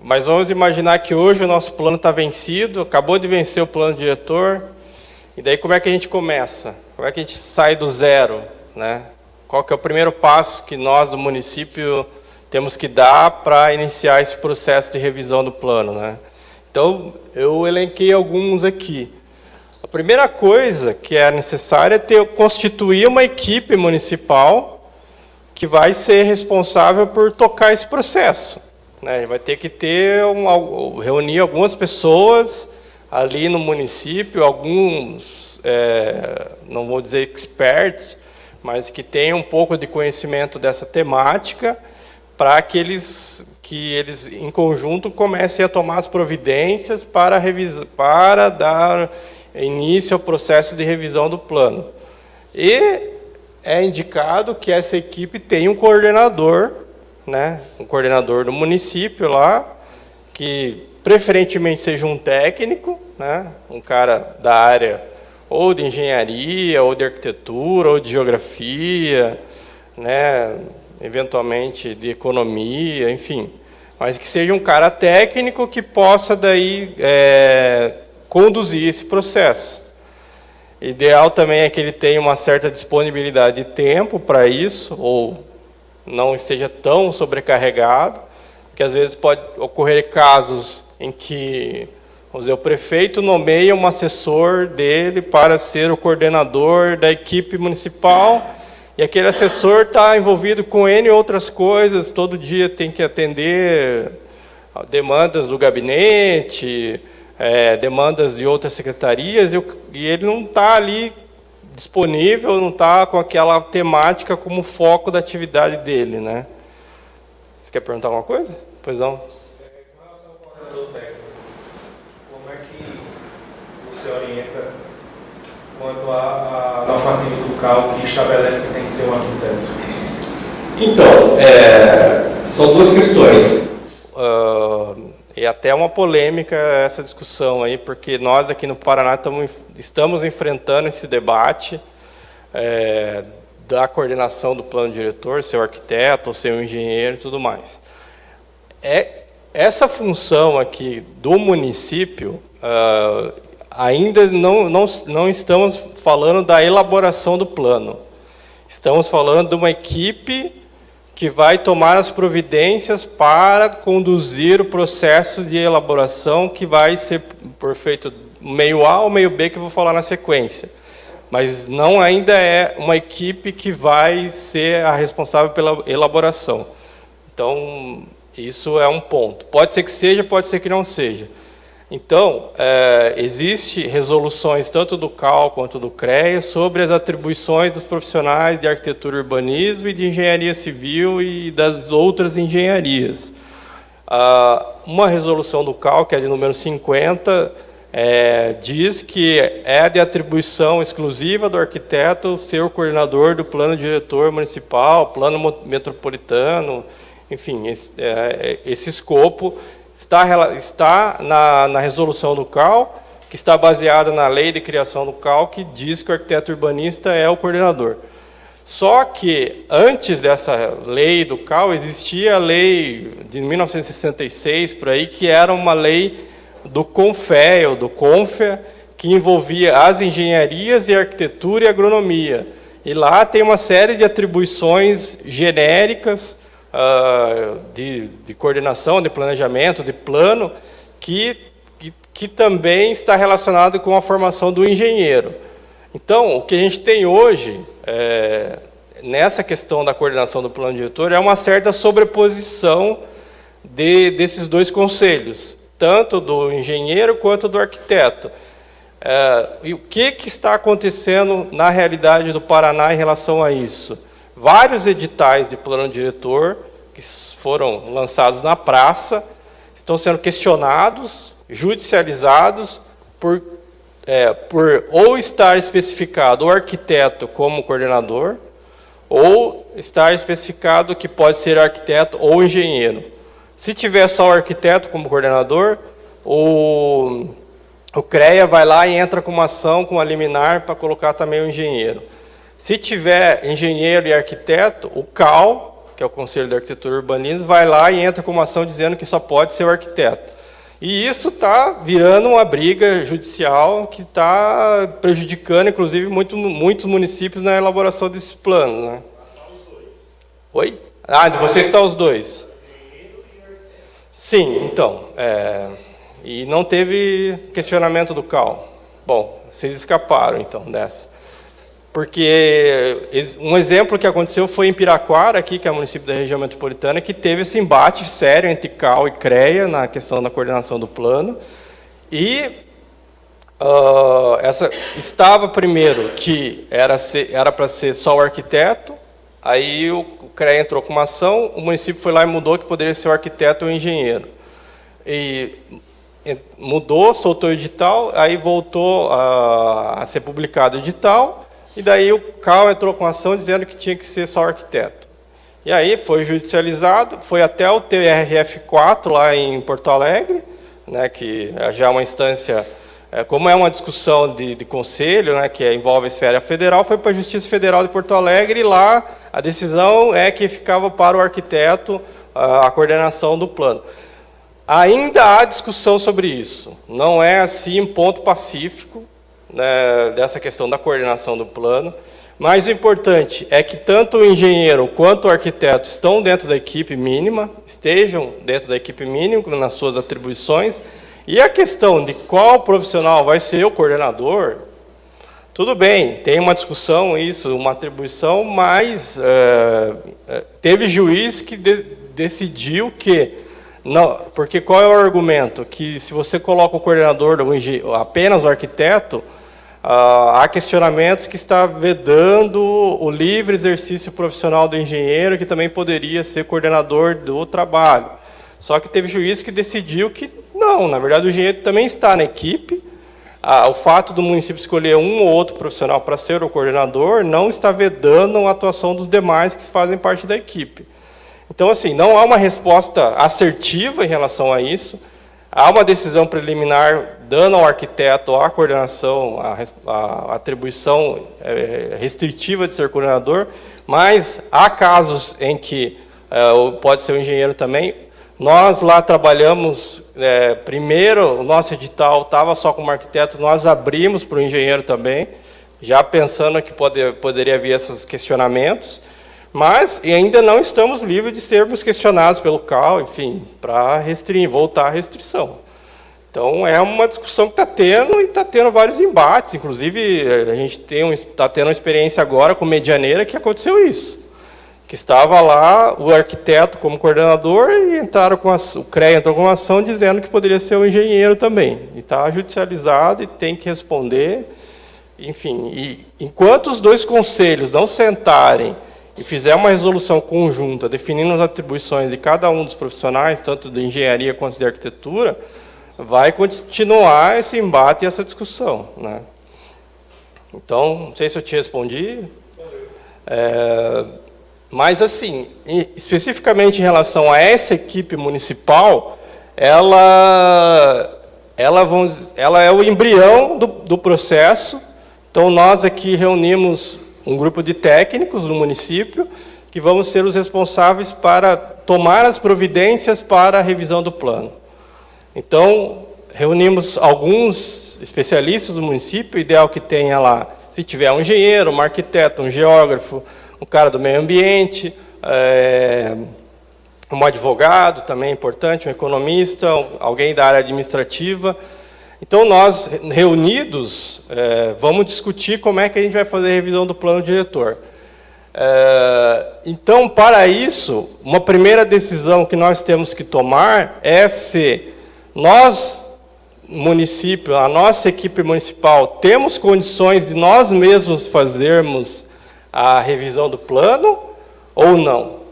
Mas vamos imaginar que hoje o nosso plano está vencido, acabou de vencer o plano diretor, e daí como é que a gente começa? Como é que a gente sai do zero, né? Qual que é o primeiro passo que nós do município temos que dar para iniciar esse processo de revisão do plano, né? Então, eu elenquei alguns aqui. A primeira coisa que é necessária é constituir uma equipe municipal que vai ser responsável por tocar esse processo, né? Vai ter que reunir algumas pessoas ali no município, alguns, não vou dizer experts, mas que tenham um pouco de conhecimento dessa temática, para que eles, em conjunto, comecem a tomar as providências para dar início ao processo de revisão do plano. E é indicado que essa equipe tenha um coordenador, né, um coordenador do município lá, que preferentemente seja um técnico, né, um cara da área ou de engenharia, ou de arquitetura, ou de geografia, né, eventualmente de economia, enfim, mas que seja um cara técnico que possa daí conduzir esse processo. Ideal também é que ele tenha uma certa disponibilidade de tempo para isso, ou não esteja tão sobrecarregado, porque às vezes pode ocorrer casos em que, vamos dizer, o prefeito nomeia um assessor dele para ser o coordenador da equipe municipal, e aquele assessor está envolvido com N outras coisas, todo dia tem que atender demandas do gabinete, demandas de outras secretarias, e ele não está ali disponível, não está com aquela temática como foco da atividade dele, né? Você quer perguntar alguma coisa? Pois não. Com relação ao coordenador técnico, como é que você orienta quanto à normativa do CAL que estabelece que tem que ser um arquiteto? Então, são duas questões. E até uma polêmica essa discussão aí, porque nós aqui no Paraná estamos enfrentando esse debate da coordenação do plano diretor, ser o arquiteto, ou ser o engenheiro e tudo mais. Essa função aqui do município, ainda não estamos falando da elaboração do plano. Estamos falando de uma equipe que vai tomar as providências para conduzir o processo de elaboração, que vai ser por feito meio A ou meio B, que eu vou falar na sequência. Mas não ainda é uma equipe que vai ser a responsável pela elaboração. Então, isso é um ponto. Pode ser que seja, pode ser que não seja. Então, existem resoluções tanto do CAL quanto do CREA sobre as atribuições dos profissionais de arquitetura e urbanismo e de engenharia civil e das outras engenharias. Uma resolução do CAL, que é de número 50, diz que é de atribuição exclusiva do arquiteto ser o coordenador do plano diretor municipal, plano metropolitano, enfim, esse escopo está na resolução do CAL, que está baseada na lei de criação do CAL, que diz que o arquiteto urbanista é o coordenador. Só que, antes dessa lei do CAL, existia a lei de 1966, por aí, que era uma lei do CONFEA, ou do CONFEA, que envolvia as engenharias e arquitetura e agronomia. E lá tem uma série de atribuições genéricas, de coordenação, de planejamento, de plano, que também está relacionado com a formação do engenheiro. Então, o que a gente tem hoje, nessa questão da coordenação do plano diretor, é uma certa sobreposição desses dois conselhos, tanto do engenheiro quanto do arquiteto. E o que está acontecendo na realidade do Paraná em relação a isso? Vários editais de plano diretor, que foram lançados na praça, estão sendo questionados, judicializados, por ou estar especificado o arquiteto como coordenador, ou estar especificado que pode ser arquiteto ou engenheiro. Se tiver só o arquiteto como coordenador, o CREA vai lá e entra com uma ação, com uma liminar, para colocar também o engenheiro. Se tiver engenheiro e arquiteto, o CAL que é o Conselho de Arquitetura e Urbanismo, vai lá e entra com uma ação dizendo que só pode ser o arquiteto. E isso está virando uma briga judicial que está prejudicando, inclusive, muitos municípios na elaboração desses planos. Né? Oi? Ah, de vocês estão os dois. Sim, então. E não teve questionamento do CAL. Bom, vocês escaparam, então, dessa. Porque um exemplo que aconteceu foi em Piraquara, aqui, que é o município da região metropolitana, que teve esse embate sério entre CAL e CREA na questão da coordenação do plano. E estava primeiro que era para ser só o arquiteto, aí o CREA entrou com uma ação, o município foi lá e mudou que poderia ser o arquiteto ou o engenheiro. E mudou, soltou o edital, aí voltou a ser publicado o edital, e daí o CAL entrou com ação dizendo que tinha que ser só o arquiteto. E aí foi judicializado, foi até o TRF4 lá em Porto Alegre, né, que já é uma instância, como é uma discussão de conselho, né, que envolve a esfera federal, foi para a Justiça Federal de Porto Alegre, e lá a decisão é que ficava para o arquiteto a coordenação do plano. Ainda há discussão sobre isso, não é assim um ponto pacífico, né, dessa questão da coordenação do plano, mas o importante é que tanto o engenheiro quanto o arquiteto estão dentro da equipe mínima, estejam dentro da equipe mínima nas suas atribuições, e a questão de qual profissional vai ser o coordenador, tudo bem, tem uma discussão, isso, uma atribuição, mas teve juiz que decidiu que não, porque qual é o argumento? Que se você coloca o coordenador, apenas o arquiteto, há questionamentos que está vedando o livre exercício profissional do engenheiro, que também poderia ser coordenador do trabalho. Só que teve juiz que decidiu que não, na verdade o engenheiro também está na equipe. O fato do município escolher um ou outro profissional para ser o coordenador não está vedando a atuação dos demais que fazem parte da equipe. Então, assim, não há uma resposta assertiva em relação a isso. Há uma decisão preliminar dando ao arquiteto a coordenação, a atribuição restritiva de ser coordenador, mas há casos em que pode ser o engenheiro também. Nós lá trabalhamos, primeiro, o nosso edital estava só como arquiteto, nós abrimos para o engenheiro também, já pensando que poderia haver esses questionamentos, mas ainda não estamos livres de sermos questionados pelo CAL, enfim, para voltar à restrição. Então, é uma discussão que está tendo, e está tendo vários embates. Inclusive, a gente está tendo uma experiência agora com Medianeira que aconteceu isso. Que estava lá o arquiteto como coordenador e o CREA entrou com uma ação dizendo que poderia ser o engenheiro também. E está judicializado e tem que responder. Enfim, e enquanto os dois conselhos não sentarem e fizer uma resolução conjunta definindo as atribuições de cada um dos profissionais, tanto de engenharia quanto de arquitetura, vai continuar esse embate e essa discussão. Né? Então, não sei se eu te respondi. Mas, assim, especificamente em relação a essa equipe municipal, ela é o embrião do processo. Então, nós aqui reunimos um grupo de técnicos do município que vamos ser os responsáveis para tomar as providências para a revisão do plano. Então, reunimos alguns especialistas do município, ideal que tenha lá, se tiver um engenheiro, um arquiteto, um geógrafo, um cara do meio ambiente, um advogado também é importante, um economista, alguém da área administrativa. Então, nós, reunidos, vamos discutir como é que a gente vai fazer a revisão do plano diretor. Então, para isso, uma primeira decisão que nós temos que tomar é se nós, município, a nossa equipe municipal, temos condições de nós mesmos fazermos a revisão do plano ou não.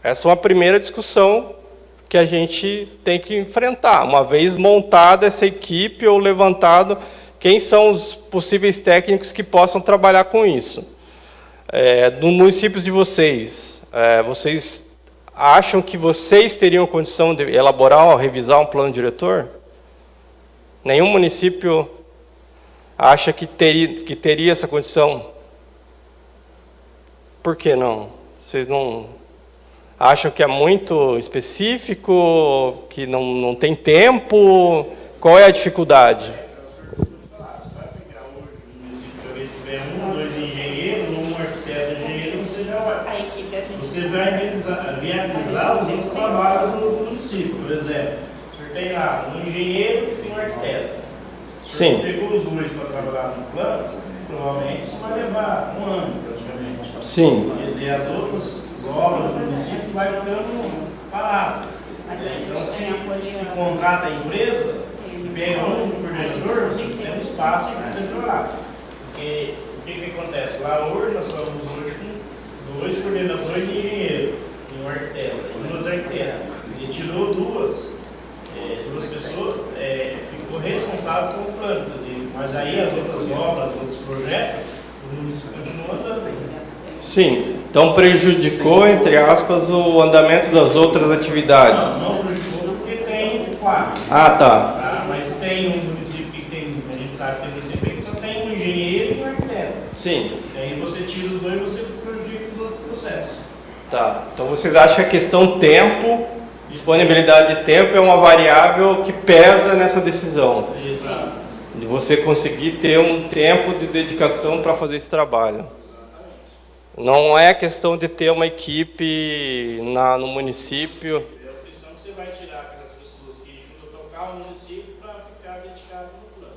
Essa é uma primeira discussão que a gente tem que enfrentar. Uma vez montada essa equipe ou levantado, quem são os possíveis técnicos que possam trabalhar com isso? No município de vocês, vocês acham que vocês teriam condição de elaborar ou revisar um plano diretor? Nenhum município acha que teria essa condição? Por que não? Vocês não acham que é muito específico, que não tem tempo? Qual é a dificuldade? Você vai viabilizar os outros trabalhos do município. Por exemplo, o senhor tem lá um engenheiro e tem um arquiteto. O senhor pegou os dois para trabalhar no plano, provavelmente isso vai levar um ano, praticamente. Sim. Quer dizer, as outras obras do município vai ficando paradas. Então, se contrata a empresa, pega um coordenador, você tem um espaço para melhorar. Porque o que acontece? Lá hoje, nós estamos hoje com 2 coordenadores de engenheiro e um arquiteto, e 2 arquitetos. Ele tirou duas pessoas, ficou responsável pelo plano, mas aí as outras obras, outros projetos, o município continua andando. Sim, então prejudicou, entre aspas, o andamento das outras atividades. Não prejudicou porque tem 4. Ah, tá. Mas tem um município que tem, a gente sabe que tem município que só tem um engenheiro e um arquiteto. Sim. E aí você tira os dois e você prejudica o processo. Tá. Então vocês acham que a questão tempo, disponibilidade de tempo, é uma variável que pesa nessa decisão? Exato. De você conseguir ter um tempo de dedicação para fazer esse trabalho. Não é questão de ter uma equipe no município. É a questão que você vai tirar aquelas pessoas que juntam tocar o município para ficar dedicado no plano.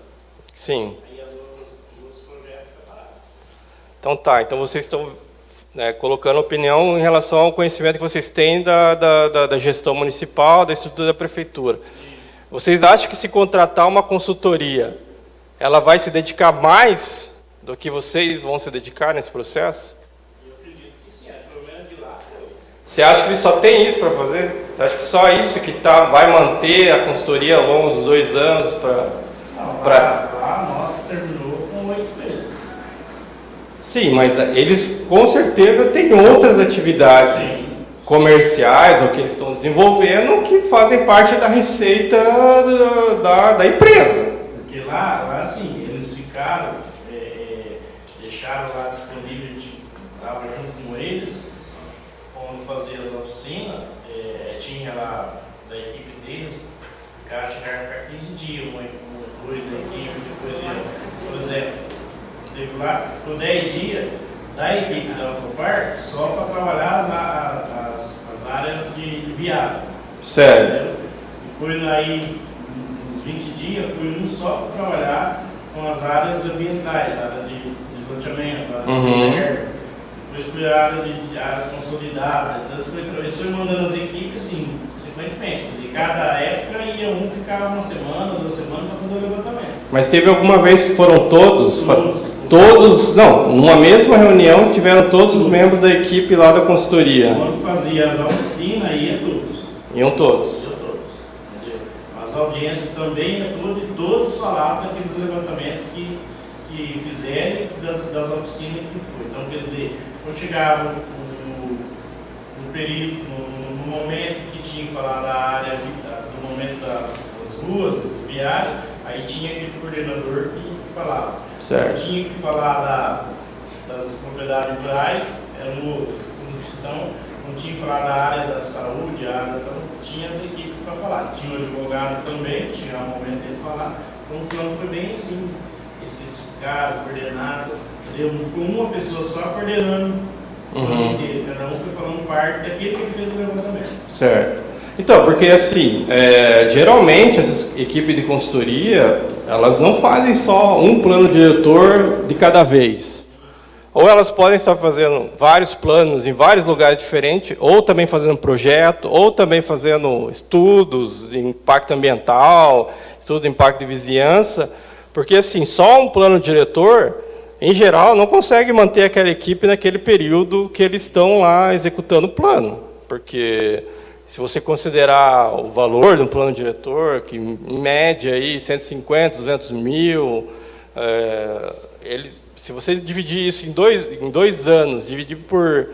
Sim. Aí as outros projetos ficam parados. Então tá, então vocês estão colocando opinião em relação ao conhecimento que vocês têm da gestão municipal, da estrutura da prefeitura. Vocês acham que se contratar uma consultoria, ela vai se dedicar mais do que vocês vão se dedicar nesse processo? Você acha que ele só tem isso para fazer? Você acha que só isso que vai manter a consultoria ao longo dos 2 anos para... Lá a nossa terminou com 8 meses. Sim, mas eles com certeza têm outras atividades comerciais ou que eles estão desenvolvendo que fazem parte da receita da empresa. Porque lá assim, eles ficaram, deixaram lá disponível, a gente estava junto com eles, quando fazia as oficinas, tinha lá da equipe deles, chegaram a ficar 15 dias, dois da equipe, depois ia, por exemplo, teve lá, ficou 10 dias da equipe da Alfopar só para trabalhar as áreas de viário. Sério? Depois aí, uns 20 dias, fui um só para trabalhar com as áreas ambientais, área de loteamento, área de reserva. Depois fui a área de áreas consolidadas, então isso foi mandando as equipes assim, sequentemente. Quer dizer, cada época ia um ficar uma semana, 2 semanas para fazer o levantamento. Mas teve alguma vez que foram todos? Todos, não, numa mesma reunião estiveram todos os membros da equipe lá da consultoria. Quando fazia as oficinas, ia todos. Iam todos. Iam todos, entendeu? As audiências também iam todos, e todos falavam daqueles levantamentos que fizeram e das oficinas que foi. Então, quer dizer, quando chegava no período, no momento que tinha que falar da área, do momento das ruas viárias, aí tinha aquele coordenador que falava. Certo. Tinha que falar das propriedades rurais, era um outro. Então, não tinha que falar da área da saúde, então tinha as equipes para falar. Tinha o advogado também, tinha um momento dele falar. Então, o plano foi bem assim, especificado, coordenado. Entendeu? Não ficou uma pessoa só coordenando o plano inteiro. Cada um foi falando parte daquele que fez o levantamento. Certo. Então, porque assim, geralmente essas equipes de consultoria, elas não fazem só um plano diretor de cada vez. Ou elas podem estar fazendo vários planos em vários lugares diferentes, ou também fazendo projeto, ou também fazendo estudos de impacto ambiental, estudos de impacto de vizinhança, porque assim, só um plano diretor, em geral, não consegue manter aquela equipe naquele período que eles estão lá executando o plano. porque se você considerar o valor de um plano diretor, que em média aí 150, 200 mil, se você dividir isso em dois anos, dividir por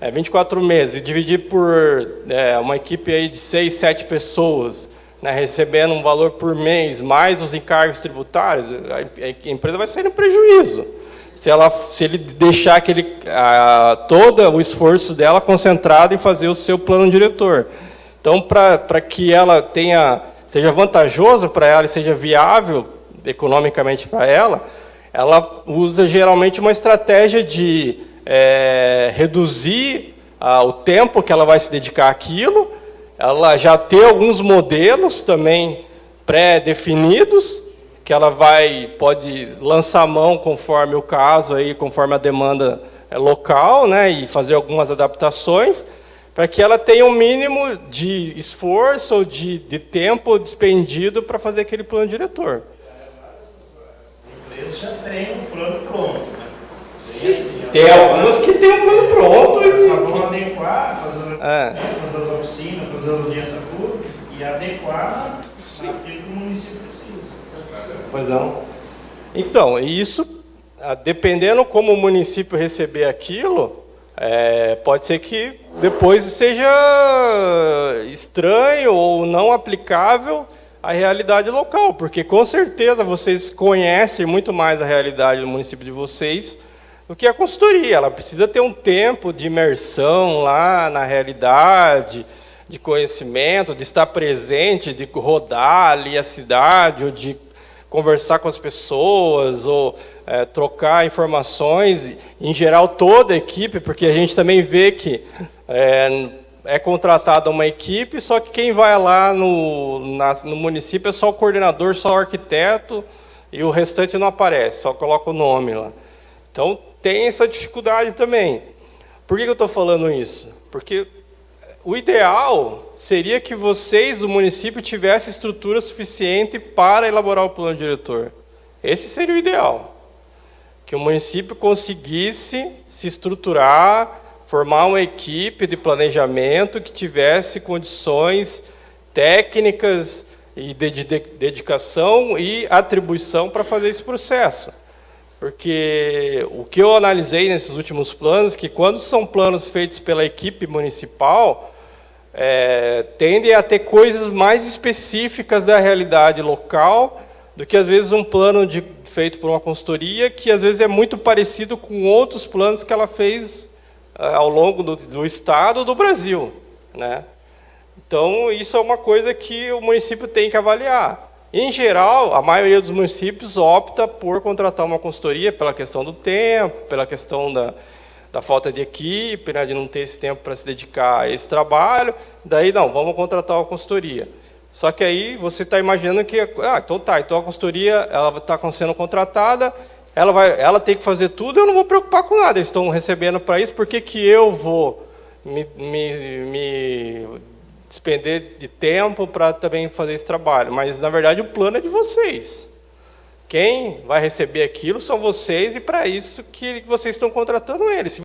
24 meses, e dividir por uma equipe aí de 6, 7 pessoas, né, recebendo um valor por mês, mais os encargos tributários, a empresa vai sair no prejuízo. Se ele deixar todo o esforço dela concentrado em fazer o seu plano diretor. Então, para que ela seja vantajoso para ela e seja viável economicamente para ela usa geralmente uma estratégia de reduzir o tempo que ela vai se dedicar àquilo, ela já ter alguns modelos também pré-definidos, que ela pode lançar mão conforme o caso, conforme a demanda local, né, e fazer algumas adaptações, para que ela tenha um mínimo de esforço ou de tempo despendido para fazer aquele plano diretor. As empresas já têm um plano pronto. Né? Tem algumas que têm um plano pronto. Só vão adequar, fazer as oficinas, fazer a audiência pública e adequar aquilo que o município precisa. Pois não. Então, isso, dependendo como o município receber aquilo, pode ser que depois seja estranho ou não aplicável à realidade local, porque com certeza vocês conhecem muito mais a realidade do município de vocês do que a consultoria. Ela precisa ter um tempo de imersão lá na realidade, de conhecimento, de estar presente, de rodar ali a cidade, ou de conversar com as pessoas, ou trocar informações, em geral toda a equipe, porque a gente também vê que é contratada uma equipe, só que quem vai lá no município é só o coordenador, só o arquiteto, e o restante não aparece, só coloca o nome lá. Então, tem essa dificuldade também. Por que eu estou falando isso? Porque o ideal seria que vocês, do município, tivessem estrutura suficiente para elaborar o plano diretor. Esse seria o ideal. Que o município conseguisse se estruturar, formar uma equipe de planejamento que tivesse condições técnicas e de dedicação e atribuição para fazer esse processo. Porque o que eu analisei nesses últimos planos, que quando são planos feitos pela equipe municipal, tendem a ter coisas mais específicas da realidade local do que, às vezes, um plano feito por uma consultoria, que, às vezes, é muito parecido com outros planos que ela fez ao longo do Estado ou do Brasil, né? Então, isso é uma coisa que o município tem que avaliar. Em geral, a maioria dos municípios opta por contratar uma consultoria pela questão do tempo, pela questão da falta de equipe, né, de não ter esse tempo para se dedicar a esse trabalho. Daí, não, vamos contratar uma consultoria. Só que aí você está imaginando que, então a consultoria está sendo contratada, ela tem que fazer tudo, eu não vou preocupar com nada, eles estão recebendo para isso, por que eu vou me despender de tempo para também fazer esse trabalho? Mas, na verdade, o plano é de vocês. Quem vai receber aquilo são vocês, e para isso que vocês estão contratando eles.